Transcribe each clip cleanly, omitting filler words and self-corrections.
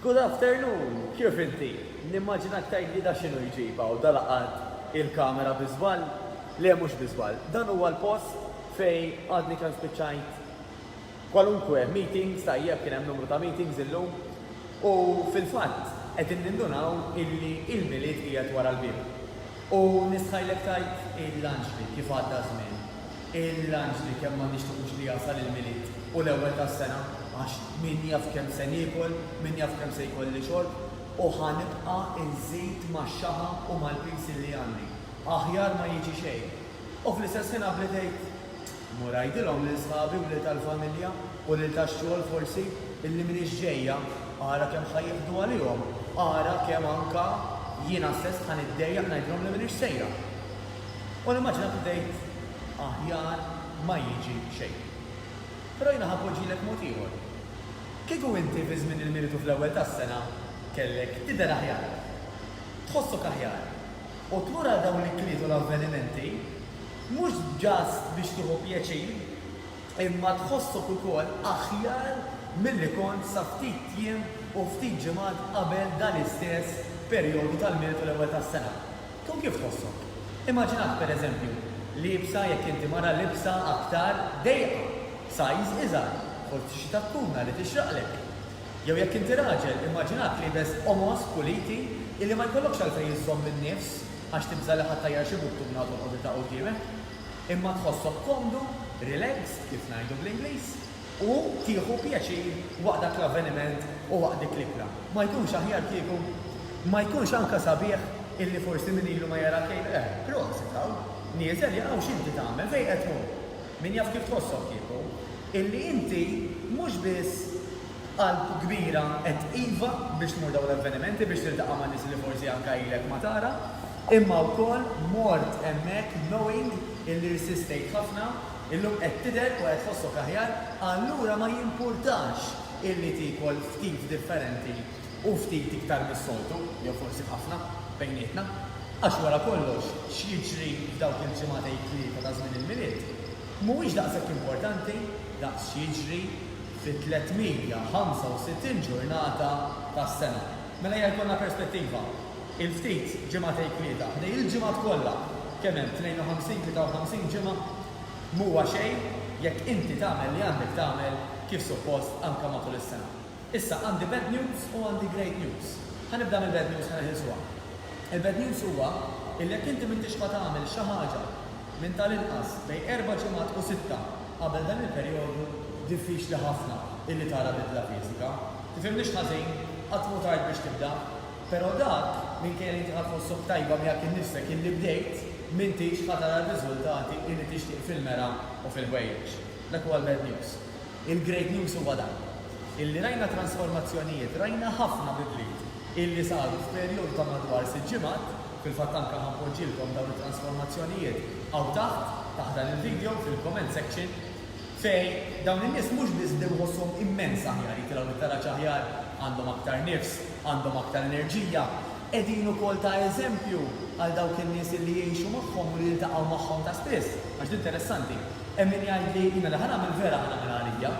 Good afternoon, kif inti? Nimmaġina tajli da xinu jġiba u dalaqat il-kamera bizbal, le mux bizbal. Dan huwa l-post fej għadni kan spiċċajt kwalunkwe meetings, tajjeb kien hemm numru ta' meetings illum, u fil-fatt qed nindunaw illi il-miliet qiegħed wara l-bib. U nisħajlek tajt il-lunch li kif għadda żmien. Il-lunch li kemm ma nixtuqux li jasal il-miliet u l-ewwel tas-sena għax min jaf kemm se niekol, min jaf kemm se jkolli xorb, u ħanibqa' inżid max-xaħa u mal-pis li għandi. Aħjar ma jiġi xejn. U fl-istess ħin bdejt murajdilhom lil sħabi u lil tal-familja u lil tax-xogħol forsi illi m'iniex ġejja ara kemm ħajjieħdu għalihom, ara kemm anka jiena stess ħaniddejjaq ngħidlhom li m'iniex sejra. U nimmaġina bdejt aħjar ma jiġi xejn. Però jiena ħappoġġilek mod ieħor. Kieku inti fi żmien il-militu fl-ewwel tas-sena kellek tidher aħjar, tħossok aħjar, u tmur għal dawn il-kliet u l-avvenimenti mhux ġast biex tieħu pjaċir, imma tħossok ukoll aħjar milli kont sa ftit jiem u ftit ġimgħat qabel dan l-istess perjodu tal-militu l-ewwel tas-sena. Tkun kif tħossok? Immaġinat pereżempju libsa jekk inti mara libsa aktar dejqa, size iżgħar, forsi xi takkuna li tixraqlek. Jew jekk inti raġel, immaġinat li bes omos puliti illi ma jkollokx għalfejn jiżżomm min-nifs għax tibża li ħadd xi buttu b'nagħtu l-qogħdu ta' quddiemek, imma tħossok komdu, relax, kif ngħidu bl-Ingliż, u tieħu pjaċir waqt dak l-avveniment u waqt dik l-ikla. Ma jkunx aħjar kieku, ma jkunx anke sabiħ illi forsi min ilu ma jara kejn, prositaw, nieżel jaqgħu x'inti tagħmel fejn qed tmur. Min jaf kif tħossok kieku, illi inti mhux biss qalb kbira qed iva biex tmur dawn l-avvenimenti biex tiltaqa' ma' nies li forsi anke ilek ma tara, imma wkoll mort hemmhekk knowing illi resistejt ħafna, illum qed tidher u qed tħossok aħjar, allura ma jimpurtax illi tikol ftit differenti u ftit iktar mis-soltu, jew forsi ħafna bejnietna, għax wara kollox x'jiġri f'dawk il-ġimgħatej tlieta ta' żmien il-miliet mhuwiex daqshekk importanti daqs x'jiġri fit-365 ġurnata tas-sena. Mela jkollna perspettiva. Il-ftit ġimgħatej tlieta, ħdej il-ġimgħat kollha kemm hemm 52-53 ġimgħa mhuwa xejn jekk inti tagħmel li għandek tagħmel kif suppost anke matul is-sena. Issa għandi bad news u għandi great news. Ħanibda mill-bad news ħaneħilsuha. Il-bad news huwa illi jekk inti m'intix ħa tagħmel xi ħaġa minn tal-inqas bejn 4 ġimgħat u 6 qabel dan il-perjodu diffiċli ħafna illi tara bidla fiżika. Tifhimniex ħażin qatt mhu tard biex tibda, però dak minkejja li inti ħadd tħossok tajba miegħek innifsek illi bdejt m'intix ħa tara r-riżultati illi tixtieq fil-mera u fil-ħwejjeġ. Dak huwa l-bad news. Il-great news huwa dan. Illi rajna trasformazzjonijiet, rajna ħafna bidliet illi saru f'perjodu ta' madwar 6 ġimgħat, fil-fatt anke ħanpoġġilkom dawn it-trasformazzjonijiet hawn taħt dan il-video fil-comment section fej dawn in-nies mhux biss dewħosshom immens aħjar jitilgħu tara aħjar għandhom aktar nifs, għandhom aktar enerġija, qegħdin ukoll ta' eżempju għal dawk in-nies li jgħixu magħhom u li jiltaqgħu magħhom ta' spiss. Għax interessanti. Hemm min jgħid li jiena li ħanagħmel vera ħanagħmel għalija,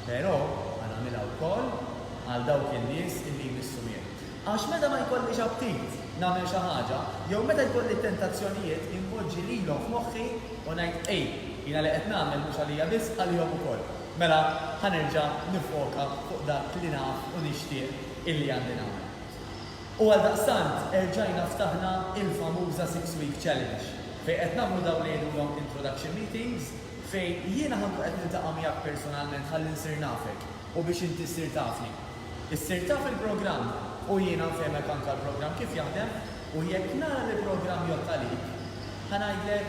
però ħanagħmilha wkoll għal dawk in-nies illi jmissu miegħi. Għax meta ma jkollix aptit nagħmel xi ħaġa, jew meta jkolli tentazzjonijiet impoġġi lilhom f'moħħi u ngħid jiena li qed nagħmel mhux għalija biss għalihom ukoll. Mela ħanerġa' nifoka fuq dak li naf u nixtieq illi għandi nagħmel. U għaldaqstant erġajna ftaħna il-famuża 6-week challenge fejn qed nagħmlu dawn li jgħidulhom introduction meetings fejn jiena ħankun qed niltaqa' miegħek personalment ħalli nsir nafek u biex inti ssir tafni. Issir taf il-programm u jiena nfehmek anke l-programm kif jaħdem u jekk nara li l-programm jgħod għalik ħanajdlek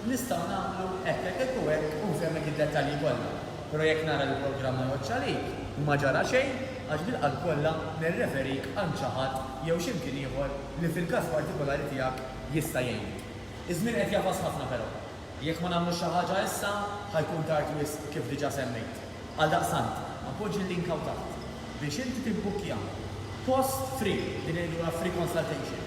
nistgħu nagħmlu hekk u hekk u nfehmek id-dettalji kollha. Però jekk nara li l-programm ma jgħodx għalik ma ġara xejn għax bil-qalb kollha nirreferik għal xi ħadd jew x'imkien ieħor li fil-każ partikolari tiegħek jista' jgħinik. Iż-żmien qed jafas ħafna però. Jekk ma nagħmlux xi ħaġa issa ħajkun tard wisq kif diġà semmejt. Għaldaqstant, appoġġi l-link hawn taħt biex inti tibbukkja post free, din il-għura free consultation,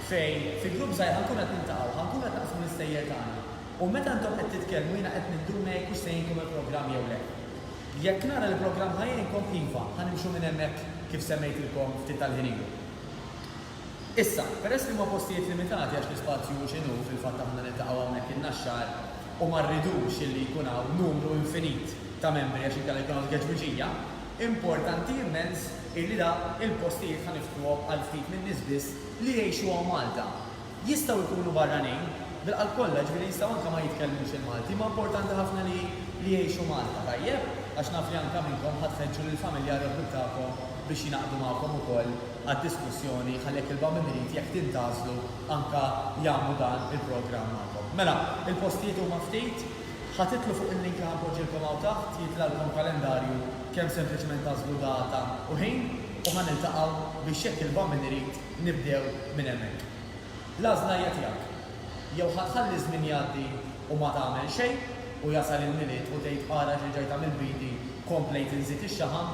fej fi grupp żgħir ħankun qed niltaqgħu, ħankun qed naqsmu l-istejjer tagħna. U meta intom qed titkellmu jiena qed ninduna jekk hux se jinkom il-programm jew le. Jekk nara l-programm ħajjinkom iva, ħanimxu minn hemmhekk kif semmejtilkom ftit tal-ħinilu. Issa, peress li ma postijiet limitati għax l-ispazju xinu fil-fatt aħna niltaqgħu hawnhekk in-naxxar u ma rridux illi jkun hawn numru infinit ta' membri għax inkella jkun hawn geġwiġija, importanti immens illi da il-postijiet ħaniftruhom għal ftit minn nies biss li jgħixu hawn Malta. Jistgħu jkunu barranin, bil-qal kollha ġifieri jistgħu anke ma jitkellmux il-Malti, ma importanti ħafna li jgħixu Malta. Tajjeb, għax naf li anke minnkom ħadfeġġu lill-familjari tagħkom biex jinaqdu magħkom ukoll għad-diskussjoni ħallek il-bambiniet jekk tintażlu anke jagħmlu dan il-programm magħkom. Mela, il-postijiet huma ftit, ħatitlu fuq il-link li ħanpoġġilkom hawn taħt, jitlalkom kalendarju kemm sempliċement tażlu data u ħin u ħaniltaqgħu biex jekk il-bambiniet nibdew minn hemmhekk. L-għażla hija tiegħek. Jew ħatħalli żmien jgħaddi u ma tagħmel xejn u jasal il-miliet u tgħid ara xi ġej tagħmel bidi komplejt inżid ix-xaħam,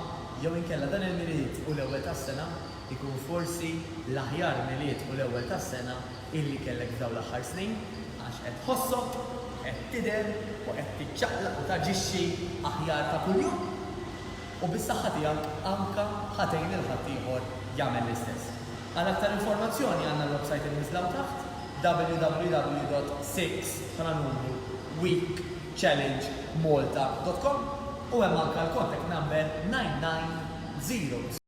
jew inkella dan il-miliet u l-ewwel tas-sena ikun forsi l-aħjar miliet u l-ewwel tas-sena illi kellek f'dawn l-aħħar snin għax qed tħossok, qed tidher u qed tiċċaqlaq u taġixxi aħjar ta' kuljum u bis-saħħa tiegħek anke ħatejn il-ħadd ieħor jagħmel l-istess. Għal aktar informazzjoni għandna l-website inniżlaw taħt www.6weekchallengemalta.com u hemm anke l-contact number 990